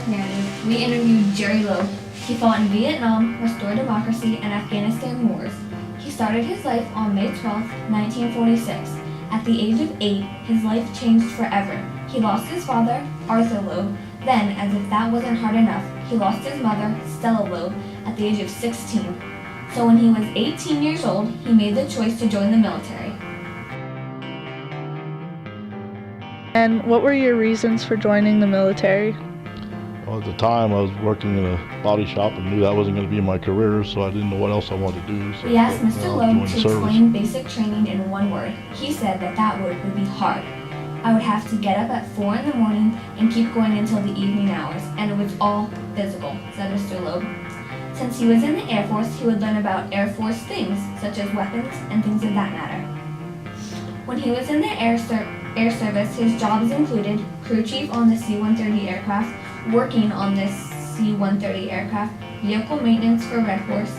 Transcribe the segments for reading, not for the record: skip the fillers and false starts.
narrative, we interviewed Jerry Loeb. He fought in Vietnam, restored democracy, and Afghanistan wars. He started his life on May 12, 1946. At the age of 8, his life changed forever. He lost his father, Arthur Loeb. Then, as if that wasn't hard enough, he lost his mother, Stella Loeb, at the age of 16. So when he was 18 years old, he made the choice to join the military. And what were your reasons for joining the military? Well, at the time, I was working in a body shop and knew that wasn't going to be my career, so I didn't know what else I wanted to do. So we asked Mr. Loeb to service. explain basic training in one word. He said that word would be hard. I would have to get up at 4 in the morning and keep going until the evening hours, and it was all physical, said Mr. Loeb. Since he was in the Air Force, he would learn about Air Force things, such as weapons and things of that matter. When he was in the Air Service, his jobs included crew chief on the C-130 aircraft, working on this C-130 aircraft, vehicle maintenance for Red Horse.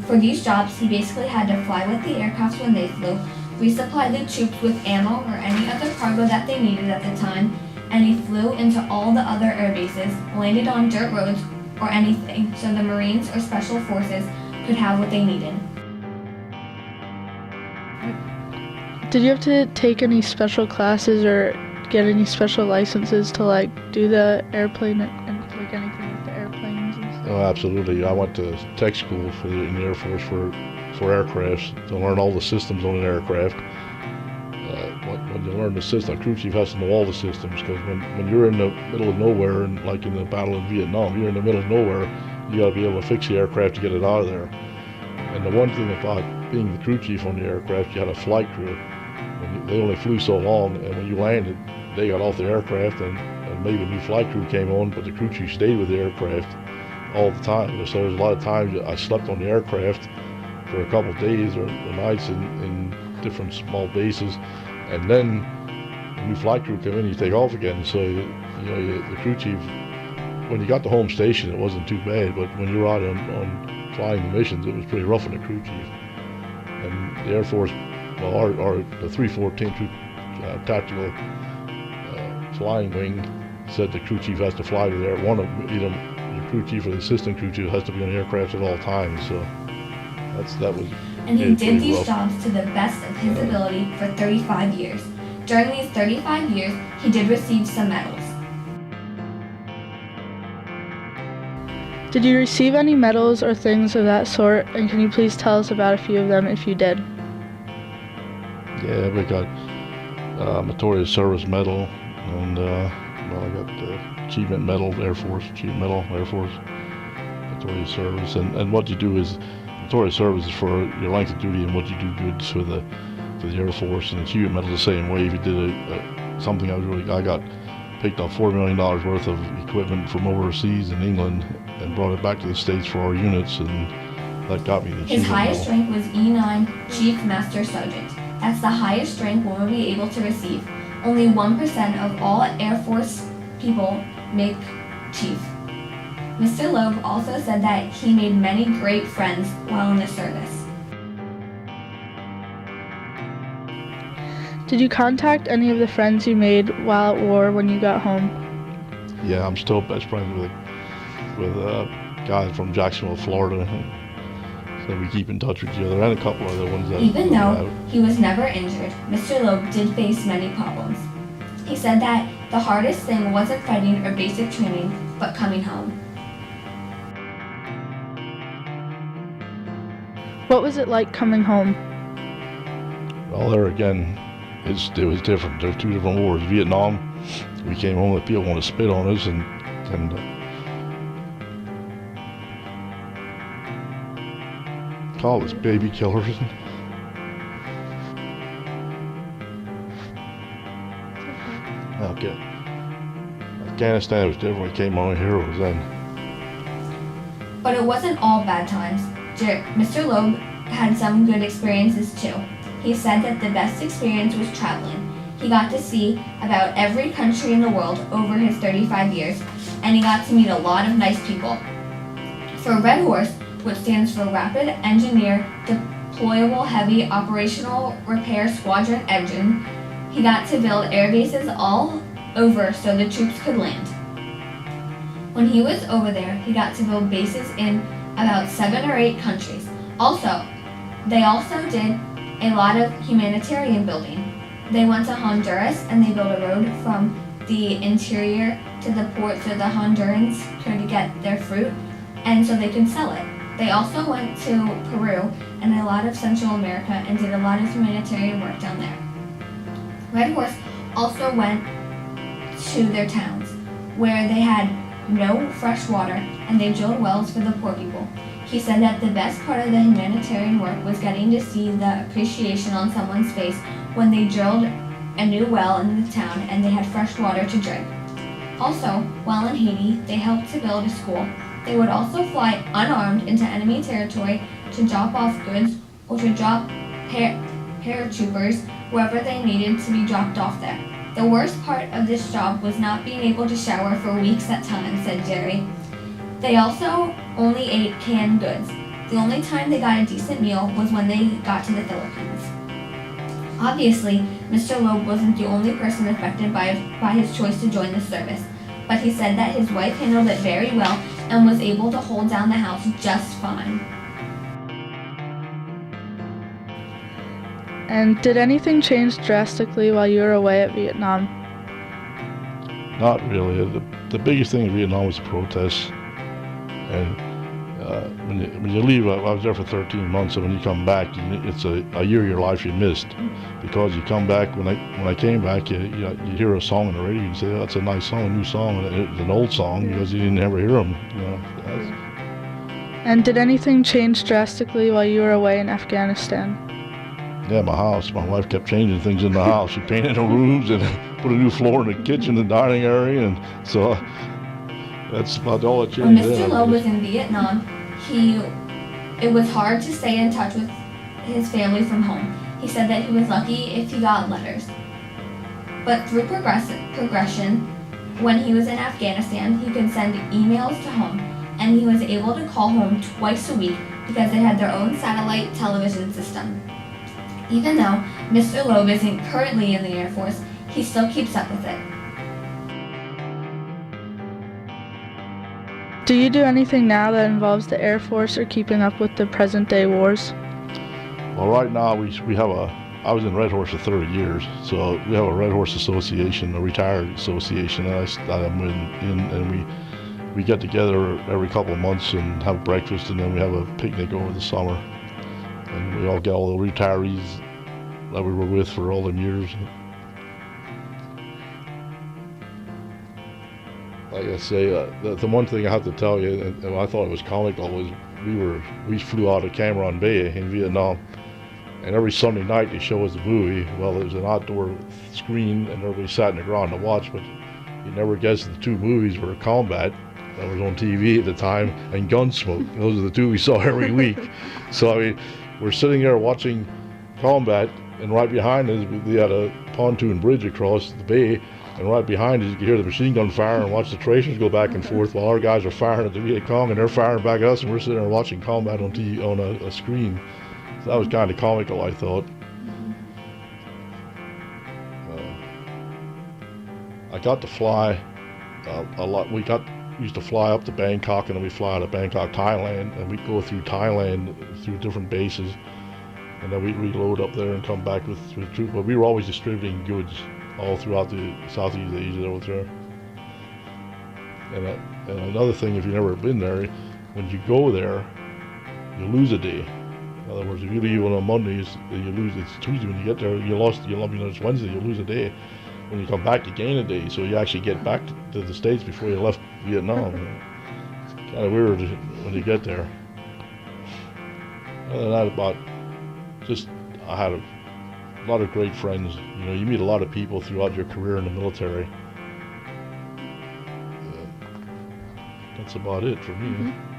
For these jobs, he basically had to fly with the aircrafts when they flew, resupply the troops with ammo or any other cargo that they needed at the time, and he flew into all the other air bases, landed on dirt roads or anything, so the Marines or Special Forces could have what they needed. Did you have to take any special classes or get any special licenses to do the airplane and anything with the airplanes and stuff? Oh, absolutely. I went to tech school in the Air Force for aircrafts to learn all the systems on an aircraft. When you learn the system, a crew chief has to know all the systems, because when you're in the middle of nowhere, and like in the battle in Vietnam, you're in the middle of nowhere, you got to be able to fix the aircraft to get it out of there. And the one thing about being the crew chief on the aircraft, you had a flight crew. They only flew so long, and when you landed, they got off the aircraft, and maybe a new flight crew came on, but the crew chief stayed with the aircraft all the time. So there's a lot of times I slept on the aircraft for a couple of days or nights in different small bases, and then the new flight crew come in, you take off again. So the crew chief, when you got to home station, it wasn't too bad, but when you were out on flying missions, it was pretty rough on the crew chief. And the Air Force, well, the 314th Tactical Flying Wing said the crew chief has to fly with either the crew chief or the assistant crew chief has to be on the aircraft at all times. So that was. And he did these jobs to the best of his ability for 35 years. During these 35 years, he did receive some medals. Did you receive any medals or things of that sort, and can you please tell us about a few of them if you did? Yeah, we got Meritorious Service Medal, and I got the Achievement Medal, Air Force, Achievement Medal, Air Force, Meritorious Service. And what you do is, Meritorious Service is for your length of duty and what you do good for the Air Force, and Achievement Medal is the same way. If you did something I got picked up $4 million worth of equipment from overseas in England and brought it back to the States for our units, and that got me the Achievement His highest Medal. rank was E9 Chief Master Sergeant. That's the highest rank one would be able to receive. Only 1% of all Air Force people make Chief. Mr. Loeb also said that he made many great friends while in the service. Did you contact any of the friends you made while at war when you got home? Yeah, I'm still best friends with guys from Jacksonville, Florida. So we keep in touch with each other, and a couple other ones that. Even though he was never injured, Mr. Loeb did face many problems. He said that the hardest thing wasn't fighting or basic training, but coming home. What was it like coming home? Well, there again, it was different. There's two different wars. Vietnam, we came home and people want to spit on us and call us baby killers. Okay. Afghanistan was different. We came on heroes then. But it wasn't all bad times. Mr. Loeb had some good experiences too. He said that the best experience was traveling. He got to see about every country in the world over his 35 years, and he got to meet a lot of nice people. For Red Horse, which stands for Rapid Engineer Deployable Heavy Operational Repair Squadron Engine, he got to build air bases all over so the troops could land. When he was over there, he got to build bases in about 7 or 8 countries. They also did a lot of humanitarian building. They went to Honduras and they built a road from the interior to the port so the Hondurans could get their fruit and so they could sell it. They also went to Peru and a lot of Central America and did a lot of humanitarian work down there. Red Horse also went to their towns where they had no fresh water and they drilled wells for the poor people. He said that the best part of the humanitarian work was getting to see the appreciation on someone's face when they drilled a new well in the town and they had fresh water to drink. Also, while in Haiti, they helped to build a school. They would also fly unarmed into enemy territory to drop off goods or to drop paratroopers wherever they needed to be dropped off there. The worst part of this job was not being able to shower for weeks at times, said Jerry. They also only ate canned goods. The only time they got a decent meal was when they got to the Philippines. Obviously, Mr. Loeb wasn't the only person affected by his choice to join the service, but he said that his wife handled it very well and was able to hold down the house just fine. And did anything change drastically while you were away at Vietnam? Not really. The biggest thing in Vietnam was the protests. And when you leave, I was there for 13 months, and when you come back, it's a year of your life you missed. Because you come back, when I came back, you hear a song on the radio, and you say, oh, that's a nice song, a new song, and it's an old song, because you didn't ever hear them. And did anything change drastically while you were away in Afghanistan? Yeah, my house. My wife kept changing things in the house. She painted the rooms and put a new floor in the kitchen and dining area, and so that's about all that changed. When Mr. Loeb was in Vietnam, it was hard to stay in touch with his family from home. He said that he was lucky if he got letters. But through progression, when he was in Afghanistan, he could send emails to home, and he was able to call home twice a week because they had their own satellite television system. Even though Mr. Loeb isn't currently in the Air Force, he still keeps up with it. Do you do anything now that involves the Air Force or keeping up with the present-day wars? Well, right now I was in Red Horse for 30 years, so we have a Red Horse Association, a retired association that I'm in, and we get together every couple of months and have breakfast, and then we have a picnic over the summer, and we all get all the retirees that we were with for all them years. Like I say, the one thing I have to tell you, and I thought it was comical, was we flew out of Cam Ranh Bay in Vietnam, and every Sunday night they show us a movie. Well, there was an outdoor screen, and everybody sat in the ground to watch, but you never guessed the two movies were Combat, that was on TV at the time, and Gunsmoke. Those are the two we saw every week. So, I mean, we're sitting there watching Combat, and right behind us, we had a pontoon bridge across the bay, and right behind us, you could hear the machine gun fire and watch the tracers go back and forth while our guys are firing at the Viet Cong, and they're firing back at us, and we're sitting there watching Combat on TV, on a screen. So that was kind of comical, I thought. I got to fly a lot. We used to fly up to Bangkok, and then we fly out of Bangkok, Thailand, and we'd go through Thailand through different bases, and then we'd reload up there and come back with troops. But we were always distributing goods all throughout the Southeast Asia over there. And another thing, if you've never been there, when you go there, you lose a day. In other words, if you leave on a Monday, you lose. It's Tuesday when you get there. It's Wednesday, you lose a day. When you come back, you gain a day. So you actually get back to the States before you left Vietnam. It's kind of weird when you get there. Other than that, I had a lot of great friends. You know, you meet a lot of people throughout your career in the military. That's about it for me. Mm-hmm.